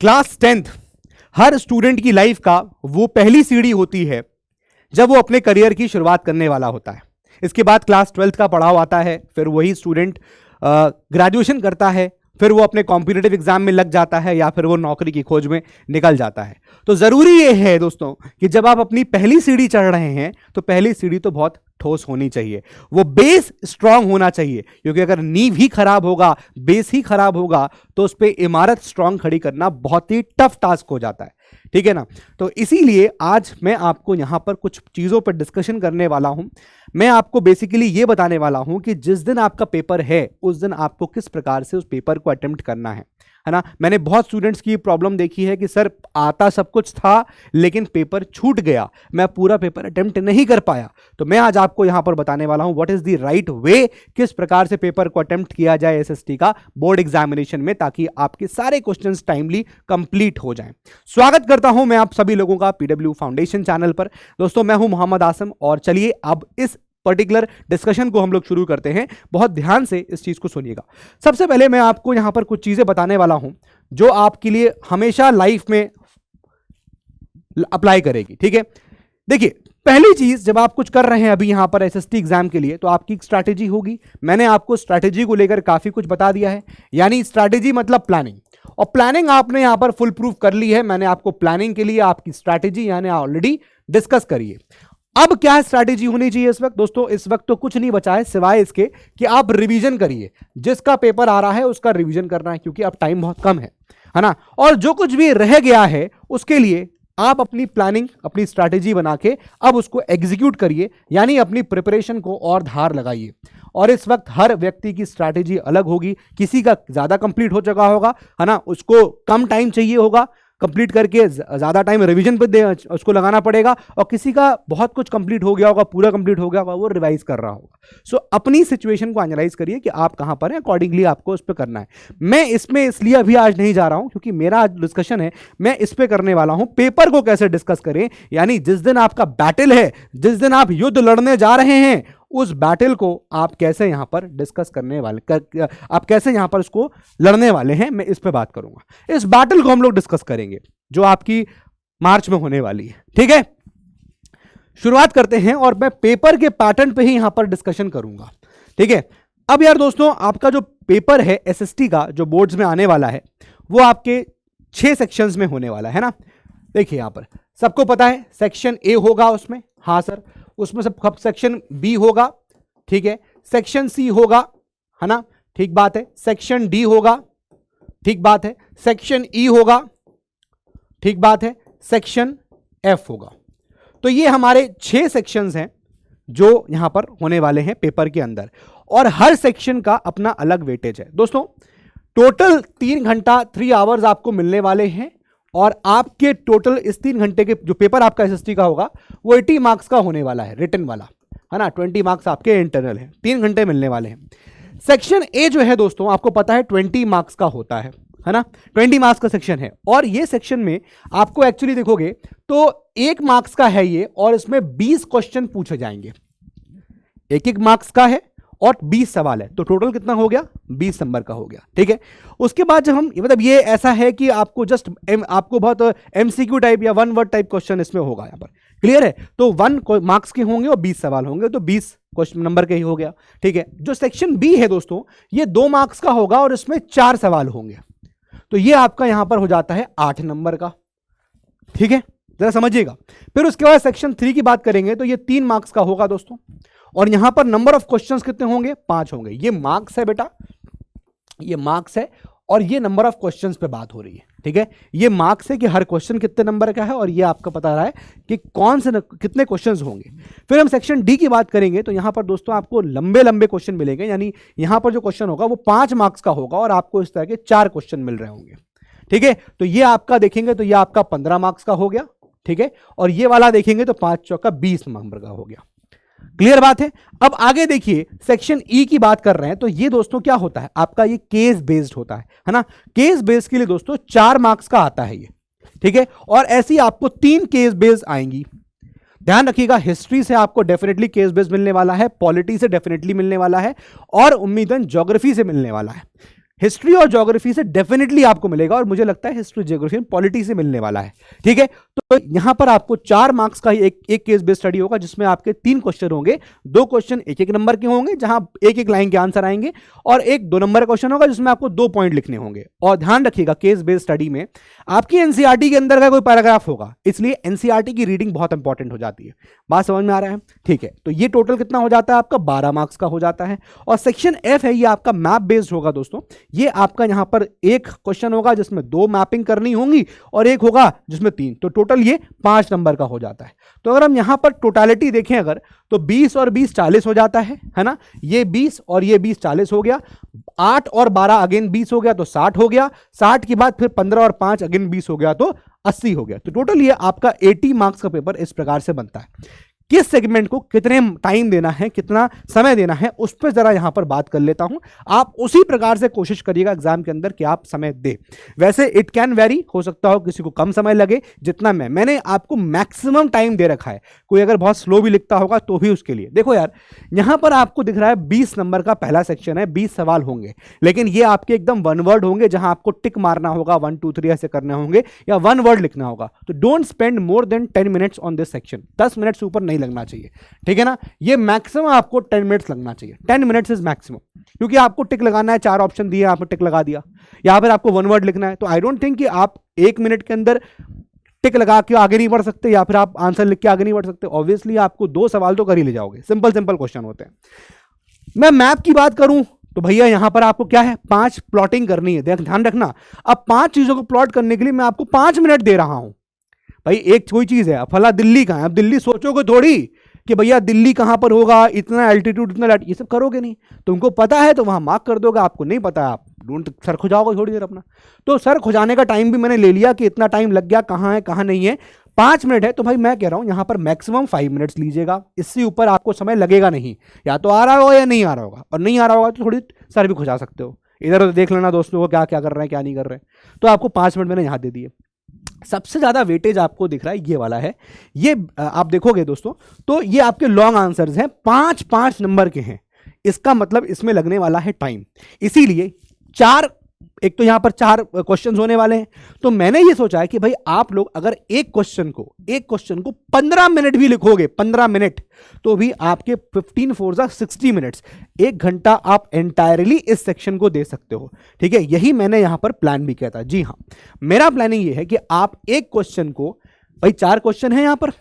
Class 10th हर student की life का वो पहली सीढ़ी होती है जब वो अपने करियर की शुरुआत करने वाला होता है। इसके बाद क्लास 12th का पड़ाव आता है, फिर वही स्टूडेंट ग्रेजुएशन करता है, फिर वो अपने कॉम्पिटिटिव एग्जाम में लग जाता है या फिर वो नौकरी की खोज में निकल जाता है। तो जरूरी ये है दोस्तों कि जब आप अपनी पहली सीढ़ी चढ़ रहे हैं तो पहली सीढ़ी तो बहुत ठोस होनी चाहिए, वो बेस स्ट्रांग होना चाहिए, क्योंकि अगर नींव ही खराब होगा, बेस ही खराब होगा तो उस पर इमारत स्ट्रांग खड़ी करना बहुत ही टफ टास्क हो जाता है। ठीक है ना। तो इसीलिए आज मैं आपको यहां पर कुछ चीजों पर डिस्कशन करने वाला हूं। मैं आपको बेसिकली ये बताने वाला हूं कि जिस दिन आपका पेपर है उस दिन आपको किस प्रकार से उस पेपर को अटेम्प्ट करना है ना। मैंने बहुत स्टूडेंट्स की प्रॉब्लम देखी है कि सर आता सब कुछ था लेकिन पेपर छूट गया, मैं पूरा पेपर अटेम्प्ट नहीं कर पाया। तो मैं आज आपको यहां पर बताने वाला हूं what is the right way, किस प्रकार से पेपर को अटेम्प्ट किया जाए एसएसटी का बोर्ड एग्जामिनेशन में, ताकि आपके सारे क्वेश्चंस टाइमली कंप्लीट हो जाएं। स्वागत करता हूं मैं आप सभी लोगों का पीडब्ल्यू फाउंडेशन चैनल पर। दोस्तों मैं हूं मोहम्मद आसम और चलिए अब इस पर्टिकुलर डिस्कशन को हम लोग शुरू करते हैं। बहुत ध्यान से इस चीज को सुनिएगा। सबसे पहले मैं आपको यहां पर कुछ चीजें बताने वाला हूं जो आपके लिए हमेशा लाइफ में अप्लाई करेगी। ठीक है, देखिए पहली चीज, जब आप कुछ कर रहे हैं अभी यहां पर एसएसटी एग्जाम के लिए तो आपकी एक स्ट्रैटेजी होगी। मैंने आपको स्ट्रैटेजी को लेकर काफी कुछ बता दिया है, यानी स्ट्रैटेजी मतलब प्लानिंग, और प्लानिंग आपने यहां पर फुल प्रूफ कर ली है। मैंने आपको प्लानिंग के लिए आपकी स्ट्रैटेजी यानी ऑलरेडी डिस्कस करी है। अब क्या स्ट्रैटेजी होनी चाहिए इस वक्त दोस्तों? इस वक्त तो कुछ नहीं बचा है सिवाय इसके कि आप रिवीजन करिए। जिसका पेपर आ रहा है उसका रिवीजन करना है, क्योंकि अब टाइम बहुत कम है ना। और जो कुछ भी रह गया है उसके लिए आप अपनी प्लानिंग, अपनी स्ट्रैटेजी बना के अब उसको एग्जीक्यूट करिए, यानी अपनी प्रिपरेशन को और धार लगाइए। और इस वक्त हर व्यक्ति की स्ट्रैटेजी अलग होगी। किसी का ज्यादा कंप्लीट हो चुका होगा है ना, उसको कम टाइम चाहिए होगा कंप्लीट करके, ज्यादा टाइम रिवीजन पे उसको लगाना पड़ेगा, और किसी का बहुत कुछ कंप्लीट हो गया होगा, पूरा कंप्लीट हो गया होगा, वो रिवाइज कर रहा होगा। सो अपनी सिचुएशन को एनालाइज करिए कि आप कहां पर हैं, अकॉर्डिंगली आपको उस पर करना है। मैं इसमें इसलिए अभी आज नहीं जा रहा हूं क्योंकि मेरा आज डिस्कशन है, मैं इस पे करने वाला हूं पेपर को कैसे डिस्कस करें, यानी जिस दिन आपका बैटल है, जिस दिन आप युद्ध लड़ने जा रहे हैं, उस बैटल को आप कैसे यहां पर डिस्कस करने वाले, आप कैसे यहां पर उसको लड़ने वाले हैं, मैं इस पे बात करूंगा। इस बैटल को हम लोग डिस्कस करेंगे जो आपकी मार्च में होने वाली है। ठीक है, शुरुआत करते हैं और मैं पेपर के पैटर्न पे ही यहां पर डिस्कशन करूंगा। ठीक है, अब यार दोस्तों आपका जो पेपर है एसएसटी का जो बोर्ड्स में आने वाला है वो आपके 6 सेक्शंस में होने वाला है ना। देखिए यहां पर सबको पता है सेक्शन ए होगा उसमें, हाँ सर, उसमें सब सेक्शन बी होगा, ठीक है, सेक्शन सी होगा, है ना, ठीक बात है, सेक्शन डी होगा, ठीक बात है, सेक्शन ई होगा, ठीक बात है, सेक्शन एफ होगा। तो ये हमारे 6 सेक्शंस हैं जो यहां पर होने वाले हैं पेपर के अंदर, और हर सेक्शन का अपना अलग वेटेज है। दोस्तों टोटल 3 घंटा 3 आवर्स आपको मिलने वाले हैं, और आपके टोटल इस 3 घंटे के जो पेपर आपका एसएसटी का होगा वो 80 मार्क्स का होने वाला है, रिटन वाला, है ना। 20 मार्क्स आपके इंटरनल है, 3 घंटे मिलने वाले हैं। सेक्शन ए जो है दोस्तों आपको पता है 20 मार्क्स का होता है ना, 20 मार्क्स का सेक्शन है। और ये सेक्शन में आपको एक्चुअली देखोगे तो 1 मार्क्स का है ये, और इसमें 20 क्वेश्चन पूछे जाएंगे। 1 मार्क्स का है और 20 सवाल है, तो टोटल कितना हो गया? 20 नंबर का हो गया। ठीक है, उसके बाद जब हम मतलब ये ऐसा है कि आपको जस्ट आपको बहुत एमसीक्यू टाइप या 1 वर्ड टाइप क्वेश्चन इसमें होगा यहाँ पर, क्लियर है। तो 1 मार्क्स के होंगे और 20 सवाल होंगे, तो 20 क्वेश्चन नंबर के ही हो गया। ठीक है, जो सेक्शन बी है दोस्तों ये 2 मार्क्स का होगा और इसमें 4 सवाल होंगे, तो ये आपका यहां पर हो जाता है 8 नंबर का। ठीक है, जरा समझिएगा। फिर उसके बाद सेक्शन 3 की बात करेंगे तो ये 3 मार्क्स का होगा दोस्तों, और यहां पर नंबर ऑफ क्वेश्चंस कितने होंगे? 5 होंगे। ये मार्क्स है बेटा, ये मार्क्स है, और ये नंबर ऑफ क्वेश्चंस पे बात हो रही है। ठीक है, ये मार्क्स है कि हर क्वेश्चन कितने नंबर का है, और ये आपका पता रहा है कि कौन से कितने क्वेश्चंस होंगे। फिर हम सेक्शन डी की बात करेंगे तो यहां पर दोस्तों आपको लंबे लंबे क्वेश्चन मिलेंगे, यानी यहां पर जो क्वेश्चन होगा वो 5 मार्क्स का होगा, और आपको इस तरह के 4 क्वेश्चन मिल रहे होंगे। ठीक है, तो ये आपका देखेंगे तो ये आपका 15 मार्क्स का हो गया। ठीक है, और ये वाला देखेंगे तो 5 चौका 20 नंबर का हो गया। क्लियर बात है। अब आगे देखिए सेक्शन ई की बात कर रहे हैं, तो ये दोस्तों क्या होता है आपका, ये केस बेस्ड होता है ना। केस बेस्ड के लिए दोस्तों 4 मार्क्स का आता है ये। ठीक है, और ऐसी आपको 3 केस बेस्ड आएंगी। ध्यान रखिएगा, हिस्ट्री से आपको डेफिनेटली केस बेस्ड मिलने वाला है, पॉलिटी से डेफिनेटली मिलने वाला है, और उम्मीदन ज्योग्राफी से मिलने वाला है। हिस्ट्री और ज्योग्राफी से डेफिनेटली आपको मिलेगा, और मुझे लगता है हिस्ट्री, ज्योग्राफी, पॉलिटी से मिलने वाला है। ठीक है, तो यहां पर आपको 4 मार्क्स का एक केस बेस्ड स्टडी होगा, जिसमें आपके 3 क्वेश्चन होंगे, 2 क्वेश्चन 1-1 नंबर के होंगे, जहां 1-1 लाइन के आंसर आएंगे, और एक 2 नंबर का क्वेश्चन होगा जिसमें आपको 2 पॉइंट लिखने होंगे। और ध्यान रखिएगा, केस बेस्ड स्टडी में आपकी एनसीईआरटी के अंदर का कोई पैराग्राफ होगा, इसलिए एनसीईआरटी की रीडिंग बहुत इंपॉर्टेंट हो जाती है। बात समझ में आ रहा है? ठीक है, तो ये टोटल कितना हो जाता है आपका? 12 मार्क्स का हो जाता है। और सेक्शन एफ है, ये आपका मैप बेस्ड होगा दोस्तों। ये आपका यहां पर एक क्वेश्चन होगा जिसमें 2 मैपिंग करनी होंगी, और एक होगा जिसमें 3, तो टोटल ये 5 नंबर का हो जाता है। तो अगर हम यहां पर टोटलिटी देखें अगर, तो 20 और 20 40 हो जाता है ना? ये 20 और ये 20 40 हो गया, 8 और 12 अगेन 20 हो गया तो 60 हो गया, 60 के बाद फिर 15 और 5 अगेन 20 हो गया तो 80 हो गया। तो टोटल ये आपका 80 मार्क्स का पेपर इस प्रकार से बनता है। किस सेगमेंट को कितने टाइम देना है, कितना समय देना है, उस पर जरा यहां पर बात कर लेता हूं। आप उसी प्रकार से कोशिश करिएगा एग्जाम के अंदर कि आप समय दे। वैसे इट कैन वेरी, हो सकता हो किसी को कम समय लगे, जितना मैंने आपको मैक्सिमम टाइम दे रखा है। कोई अगर बहुत स्लो भी लिखता होगा तो भी उसके लिए देखो यार, यहां पर आपको दिख रहा है 20 नंबर का पहला सेक्शन है, 20 सवाल होंगे, लेकिन ये आपके एकदम 1 वर्ड होंगे, जहां आपको टिक मारना होगा, 1 2 3 ऐसे करने होंगे, या 1 वर्ड लिखना होगा। तो don't spend more than 10 minutes on this section. 10 minute से ऊपर नहीं लगना चाहिए, ठीक है ना? ये मैक्सिमम आपको 10 मिनट्स लगना चाहिए, 10 मिनट्स इज मैक्सिमम, क्योंकि आपको टिक लगाना है, 4 ऑप्शन दिए, आपने टिक लगा दिया, या फिर आपको 1 वर्ड लिखना है, तो आई डोंट थिंक कि आप 1 मिनट के अंदर टिक लगा के आगे नहीं बढ़ सकते, या फिर आप आंसर लिख के आगे नहीं बढ़ सकते। ऑब्वियसली आपको 2 सवाल तो कर ही ले जाओगे, सिंपल क्वेश्चन होते हैं। मैं मैप की बात करूं तो भैया यहां पर आपको क्या है, 5 प्लॉटिंग करनी है। ध्यान रखना, अब 5 चीजों को प्लॉट करने के लिए मैं आपको 5 मिनट दे रहा हूं। भाई एक कोई चीज है, फला दिल्ली कहां है, अब दिल्ली सोचोगे थोड़ी कि भैया दिल्ली कहां पर होगा, इतना एल्टीट्यूड, इतना ये सब करोगे नहीं। तुमको पता है तो वहां मार्क कर दोगे, आपको नहीं पता है आप ढूंढ सर खुजाओगे थोड़ी देर अपना। तो सर खुजाने का टाइम भी मैंने ले लिया कि इतना टाइम लग गया, कहां है कहां नहीं है, 5 मिनट है। तो भाई मैं कह रहा हूं यहां पर मैक्सिमम 5 मिनट्स लीजिएगा, इससे ऊपर आपको समय लगेगा नहीं। या तो आ रहा होगा या नहीं आ रहा होगा, और नहीं आ रहा होगा तो थोड़ी सर भी खुजा सकते हो, इधर उधर देख लेना दोस्तों को क्या क्या कर रहे हैं क्या नहीं कर रहे हैं। तो आपको 5 मिनट मैंने यहां दे दिए। सबसे ज्यादा वेटेज आपको दिख रहा है ये वाला है, ये आप देखोगे दोस्तों तो ये आपके लॉन्ग आंसर्स हैं, 5-5 नंबर के हैं। इसका मतलब इसमें लगने वाला है टाइम, इसीलिए 4, एक तो यहां पर 4 क्वेश्चंस होने वाले हैं। तो मैंने ये सोचा है कि भाई आप लोग अगर एक क्वेश्चन को 15 मिनट भी लिखोगे, 15 मिनट, तो भी आपके 15 4 60 मिनट्स, 1 घंटा आप एंटायरली इस सेक्शन को दे सकते हो। ठीक है, यही मैंने यहां पर प्लान भी किया था। जी हाँ, मेरा प्लानिंग ये है कि आप एक क्वेश्चन को, भाई 4 क्वेश्चन है यहां पर,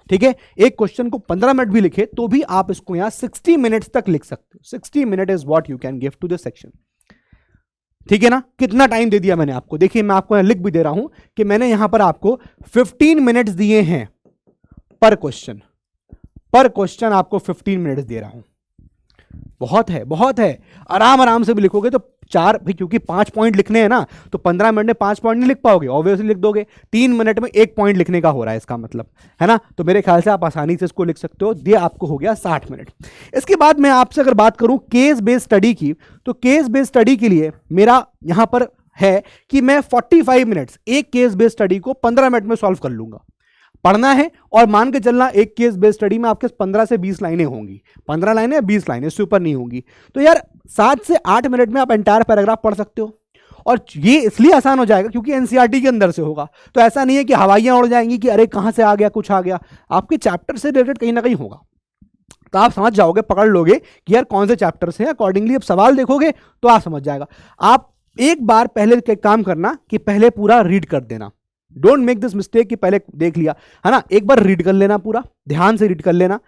ठीक है, एक क्वेश्चन को 15 मिनट भी लिखे तो भी आप इसको यहां 60 मिनट्स तक लिख सकते हो। 60 minute is what you can give to this section. ठीक है ना? कितना टाइम दे दिया मैंने आपको, देखिए मैं आपको लिख भी दे रहा हूं कि मैंने यहां पर आपको 15 मिनट्स दिए हैं पर क्वेश्चन आपको 15 मिनट्स दे रहा हूं। बहुत है, बहुत है। आराम से भी लिखोगे तो 4, भाई क्योंकि 5 पॉइंट लिखने हैं ना, तो 15 मिनट में 5 पॉइंट नहीं लिख पाओगे, ऑब्वियसली लिख दोगे। 3 मिनट में 1 पॉइंट लिखने का हो रहा है इसका मतलब, है ना? तो मेरे ख्याल से आप आसानी से इसको लिख सकते हो। ये आपको हो गया 60 मिनट। इसके बाद मैं आपसे अगर बात करूं केस बेस्ड स्टडी की, तो केस बेस्ड स्टडी के लिए मेरा यहां पर है कि मैं 45 मिनट्स एक केस बेस्ड स्टडी को 15 मिनट में सॉल्व कर लूंगा। पढ़ना है और मान के चलना एक केस बेस्ड स्टडी में आपके 15 से 20 लाइनें होंगी, 15 लाइनें 20 लाइनें, इससे ऊपर नहीं होंगी। तो यार 7 से 8 मिनट में आप एंटायर पैराग्राफ पढ़ सकते हो। और ये इसलिए आसान हो जाएगा क्योंकि एनसीईआरटी के अंदर से होगा। तो ऐसा नहीं है कि हवाइयां उड़ जाएंगी कि अरे कहां से आ गया, कुछ आ गया, आपके चैप्टर से रिलेटेड कहीं ना कहीं होगा। तो आप समझ जाओगे, पकड़ लोगे कि यार कौन से चैप्टर से, अकॉर्डिंगली अब सवाल देखोगे तो आप समझ जाएगा। आप एक बार पहले काम करना कि पहले पूरा रीड कर देना। डोंट मेक दिस मिस्टेक कि पहले देख लिया, है ना, एक बार रीड कर लेना, पूरा ध्यान से रीड कर लेना,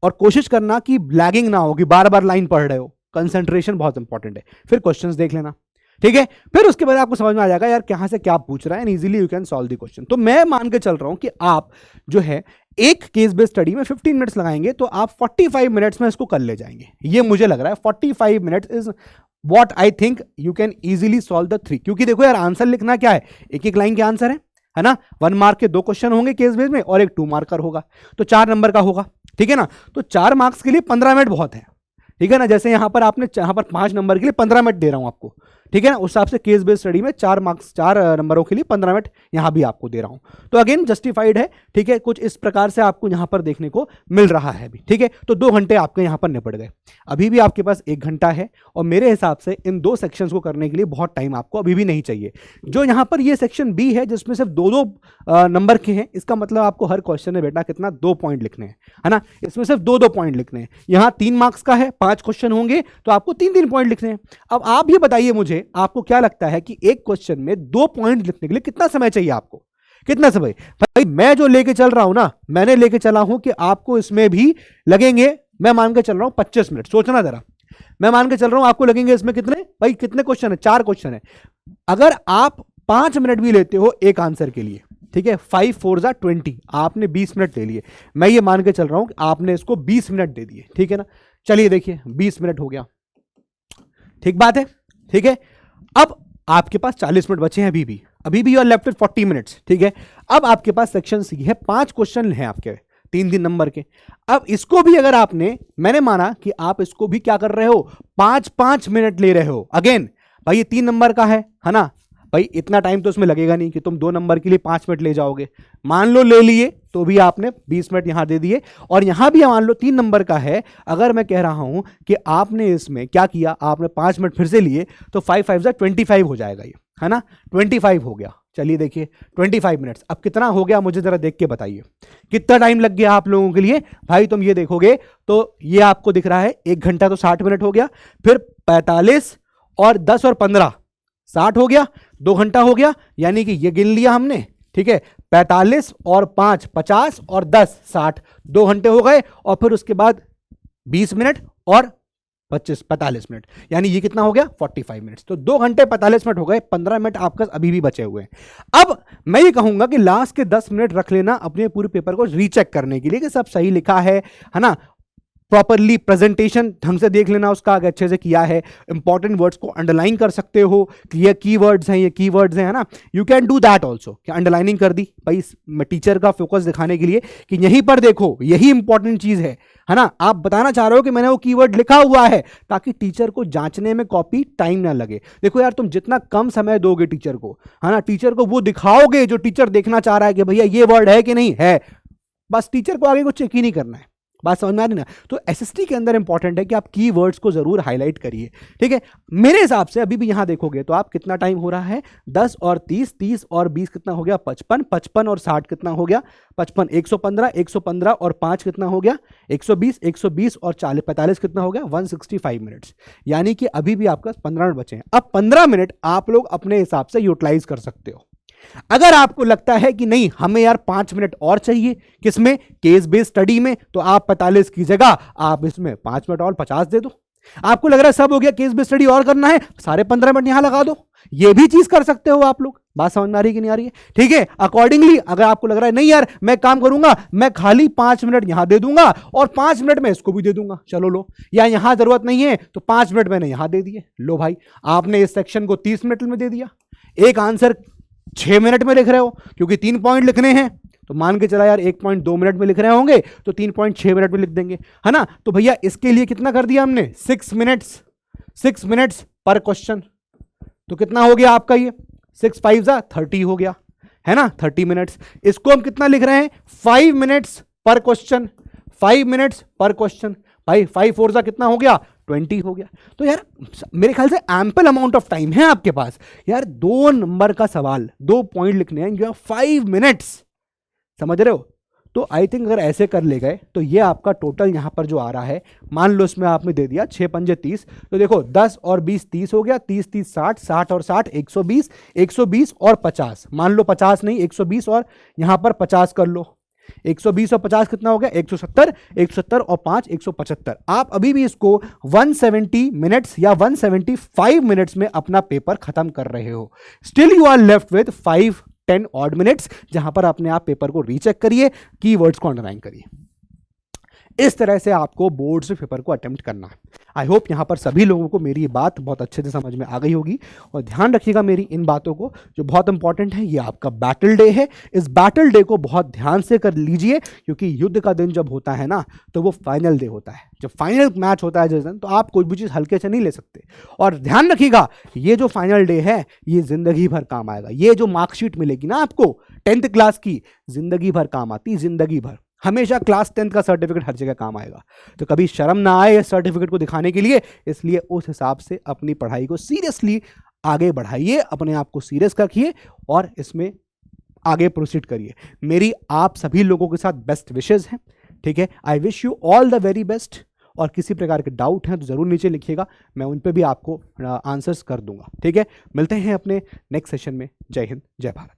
और कोशिश करना कि लैगिंग ना हो, कि बार बार लाइन पढ़ रहे हो। कंसंट्रेशन बहुत इंपॉर्टेंट है। फिर क्वेश्चंस देख लेना, ठीक है। फिर उसके बाद आपको समझ में आ जाएगा यार कहां से क्या पूछ रहा है, and easily you can solve the question. तो मैं मान के चल रहा हूं कि आप जो है एक केस बेस्ड स्टडी में 15 मिनट्स लगाएंगे तो आप 45 मिनट्स में इसको कर ले जाएंगे। ये मुझे लग रहा है 45 minutes is what I think you can easily solve the 3। क्योंकि देखो यार आंसर लिखना क्या है, एक एक लाइन के आंसर है ना। 1 मार्क के 2 क्वेश्चन होंगे केस बेस में और एक 2 मार्कर होगा, तो 4 नंबर का होगा, ठीक है ना। तो 4 मार्क्स के लिए 15 मिनट बहुत है, ठीक है ना। जैसे यहां पर आपने, यहां पर 5 नंबर के लिए 15 मिनट दे रहा हूं आपको, ठीक है ना। उस हिसाब से केस बेस्ड स्टडी में 4 मार्क्स 4 नंबरों के लिए 15 मिनट यहां भी आपको दे रहा हूं, तो अगेन जस्टिफाइड है। ठीक है, कुछ इस प्रकार से आपको यहां पर देखने को मिल रहा है भी। ठीक है, तो 2 घंटे आपके यहां पर निपट गए। अभी भी आपके पास 1 घंटा है और मेरे हिसाब से इन 2 सेक्शंस को करने के लिए बहुत टाइम आपको अभी भी नहीं चाहिए। जो यहां पर ये सेक्शन बी है जिसमें सिर्फ 2-2 नंबर के हैं, इसका मतलब आपको हर क्वेश्चन में बेटा कितना 2 पॉइंट लिखने हैं, है ना। इसमें सिर्फ 2-2 पॉइंट लिखने हैं। यहां 3 मार्क्स का है, 5 क्वेश्चन होंगे तो आपको 3-3 पॉइंट लिखने हैं। अब आप ये बताइए मुझे, आपको क्या लगता है कि एक क्वेश्चन में 2 पॉइंट लिखने के लिए कितना समय चाहिए आपको? कितना समय? भाई मैं जो लेके चल रहा हूं ना, मैंने लेके चला हूं कि आपको इसमें भी लगेंगे, मैं मान के चल रहा हूं 25 मिनट। सोचना जरा, मैं मान के चल रहा हूं आपको लगेंगे इसमें कितने? भाई कितने क्वेश्चन है? 4 क्वेश्चन है। अगर आप 5 मिनट भी लेते हो एक आंसर के लिए, ठीक है, 5 4 जा 20, आपने 20 मिनट ले लिए। मैं ये मान के चल रहा हूं कि आपने इसको 20 मिनट दे दिए, ठीक है ना। चलिए देखिए 20 मिनट हो गया, ठीक बात है, ठीक है। अब आपके पास 40 मिनट बचे हैं अभी भी you are left with 40 minutes, ठीक है। अब आपके पास सेक्शन सी है, 5 क्वेश्चन हैं आपके 3-3 नंबर के। अब इसको भी अगर आपने, मैंने माना कि आप इसको भी क्या कर रहे हो, 5-5 मिनट ले रहे हो। अगेन भाई ये 3 नंबर का है ना, भाई इतना टाइम तो इसमें लगेगा नहीं कि तुम 2 नंबर के लिए 5 मिनट ले जाओगे। मान लो ले लिए तो भी आपने 20 मिनट यहां दे दिए, और यहां भी मान लो 3 नंबर का है, अगर मैं कह रहा हूं कि आपने इसमें क्या किया, आपने 5 मिनट फिर से लिए तो 5 5 जा 25 हो जाएगा ये, है ना। 25 हो गया। चलिए देखिए 25 मिनट्स। अब कितना हो गया मुझे जरा देख के बताइए, कितना टाइम लग गया आप लोगों के लिए? भाई तुम ये देखोगे तो ये आपको दिख रहा है 1 घंटा तो 60 मिनट हो गया, फिर 45 और 10 और 15 60 हो गया, 2 घंटा हो गया, यानी कि ये गिन लिया हमने, ठीक है। 45 और 5 50 और 10 60, 2 घंटे हो गए, और फिर उसके बाद 20 मिनट और 45 मिनट, यानी ये कितना हो गया 45 मिनट्स। तो 2 घंटे 45 मिनट हो गए, 15 मिनट आपका अभी भी बचे हुए हैं। अब मैं ये कहूंगा कि लास्ट के 10 मिनट रख लेना अपने पूरे पेपर को रीचेक करने के लिए कि सब सही लिखा है ना, प्रॉपरली प्रेजेंटेशन ढंग से देख लेना उसका, अगर अच्छे से किया है, इंपॉर्टेंट वर्ड्स को अंडरलाइन कर सकते हो कि ये कीवर्ड्स हैं, ये कीवर्ड्स हैं, है ना। You can do that also, कि अंडरलाइनिंग कर दी भाई टीचर का फोकस दिखाने के लिए कि यहीं पर देखो यही इंपॉर्टेंट चीज है ना। आप बताना चाह रहे हो कि मैंने वो कीवर्ड लिखा हुआ है, ताकि टीचर को जांचने में कॉपी टाइम ना लगे। देखो यार, तुम जितना कम समय दोगे टीचर को, है ना, टीचर को वो दिखाओगे जो टीचर देखना चाह रहा है कि भैया ये वर्ड है कि नहीं है, बस टीचर को आगे कुछ चेक ही नहीं करना है। बात समझ में आ रही ना। तो एसएसटी के अंदर इंपॉर्टेंट है कि आप कीवर्ड्स को जरूर हाईलाइट करिए, ठीक है। मेरे हिसाब से अभी भी यहां देखोगे तो आप कितना टाइम हो रहा है, 10 और 30, 30 और 20 कितना हो गया 55, 55 और 60 कितना हो गया 55, 115, 115 और 5 कितना हो गया 120, 120 और 40 45 कितना हो गया 165 मिनट्स, यानी कि अभी भी आपका 15 मिनट बचे हैं। अब 15 मिनट आप लोग अपने हिसाब से यूटिलाइज कर सकते हो। अगर आपको लगता है कि नहीं हमें यार 5 मिनट और चाहिए, किसमें, केस बेस्ड स्टडी में, तो आप 45 की जगह आप इसमें 5 मिनट और 50 दे दो। आपको लग रहा है सब हो गया, केस बेस्ड स्टडी और करना है, सारे 15 मिनट यहां लगा दो, ये भी चीज कर सकते हो आप लोग। बात समझ में आ रही कि नहीं आ रही है? ठीक है, अकॉर्डिंगली अगर आपको लग रहा है नहीं यार मैं काम करूंगा, मैं खाली 5 मिनट यहां दे दूंगा और 5 मिनट में इसको भी दे दूंगा, चलो लो, या यहां जरूरत नहीं है तो 5 मिनट मैंने यहां दे दिए, लो भाई आपने इस सेक्शन को 30 मिनट में दे दिया। एक आंसर 6 मिनट में लिख रहे हो, क्योंकि 3 पॉइंट लिखने हैं, तो मान के चला यार 1.2 मिनट में लिख रहे होंगे तो 3.6 मिनट में लिख देंगे, है ना। तो भैया इसके लिए कितना कर दिया हमने 6 मिनट्स पर क्वेश्चन, तो कितना हो गया आपका ये 6 5 जा 30 हो गया, है ना, 30 मिनट्स। इसको हम कितना लिख रहे हैं 5 मिनट्स पर क्वेश्चन, 5 मिनट्स पर क्वेश्चन, भाई 5 4 जा कितना हो गया 20 हो गया। तो यार मेरे ख्याल से एम्पल अमाउंट ऑफ टाइम है आपके पास यार, 2 नंबर का सवाल 2 पॉइंट लिखने हैं, यू हैव 5 मिनट्स, समझ रहे हो। तो आई थिंक अगर ऐसे कर ले गए तो ये आपका टोटल यहां पर जो आ रहा है, मान लो इसमें आपने दे दिया 6 पंजे 30, तो देखो 10 और 20 30 हो गया, 30 30 60, 60 और 60 120, 120 और 50, मान लो 50 नहीं 120 और यहां पर 50 कर लो, 120 और 50 कितना हो गया 170, 170 और 5 175। आप अभी भी इसको 170 मिनट्स या 175 मिनट्स में अपना पेपर खत्म कर रहे हो। Still you are left with 5-10 odd minutes, जहां पर अपने आप पेपर को रीचेक करिए, कीवर्ड्स को अंडरलाइन करिए। इस तरह से आपको बोर्ड से पेपर को अटेम्प्ट करना है। आई होप यहाँ पर सभी लोगों को मेरी बात बहुत अच्छे से समझ में आ गई होगी, और ध्यान रखिएगा मेरी इन बातों को जो बहुत इंपॉर्टेंट है। ये आपका बैटल डे है, इस बैटल डे को बहुत ध्यान से कर लीजिए, क्योंकि युद्ध का दिन जब होता है ना तो वो फाइनल डे होता है। जब फाइनल मैच होता है जिस दिन, तो आप कोई भी चीज़ हल्के से नहीं ले सकते। और ध्यान रखिएगा ये जो फाइनल डे है ये जिंदगी भर काम आएगा। ये जो मार्कशीट मिलेगी ना आपको 10th क्लास की, जिंदगी भर काम आती, जिंदगी भर। हमेशा क्लास 10th का सर्टिफिकेट हर जगह काम आएगा। तो कभी शर्म ना आए इस सर्टिफिकेट को दिखाने के लिए, इसलिए उस हिसाब से अपनी पढ़ाई को सीरियसली आगे बढ़ाइए, अपने आप को सीरियस रखिए और इसमें आगे प्रोसीड करिए। मेरी आप सभी लोगों के साथ बेस्ट विशेज हैं, ठीक है। I wish you all the very best. और किसी प्रकार के डाउट हैं तो ज़रूर नीचे लिखिएगा, मैं उन पे भी आपको आंसर्स कर दूंगा, ठीक है। मिलते हैं अपने नेक्स्ट सेशन में। जय हिंद, जय भारत।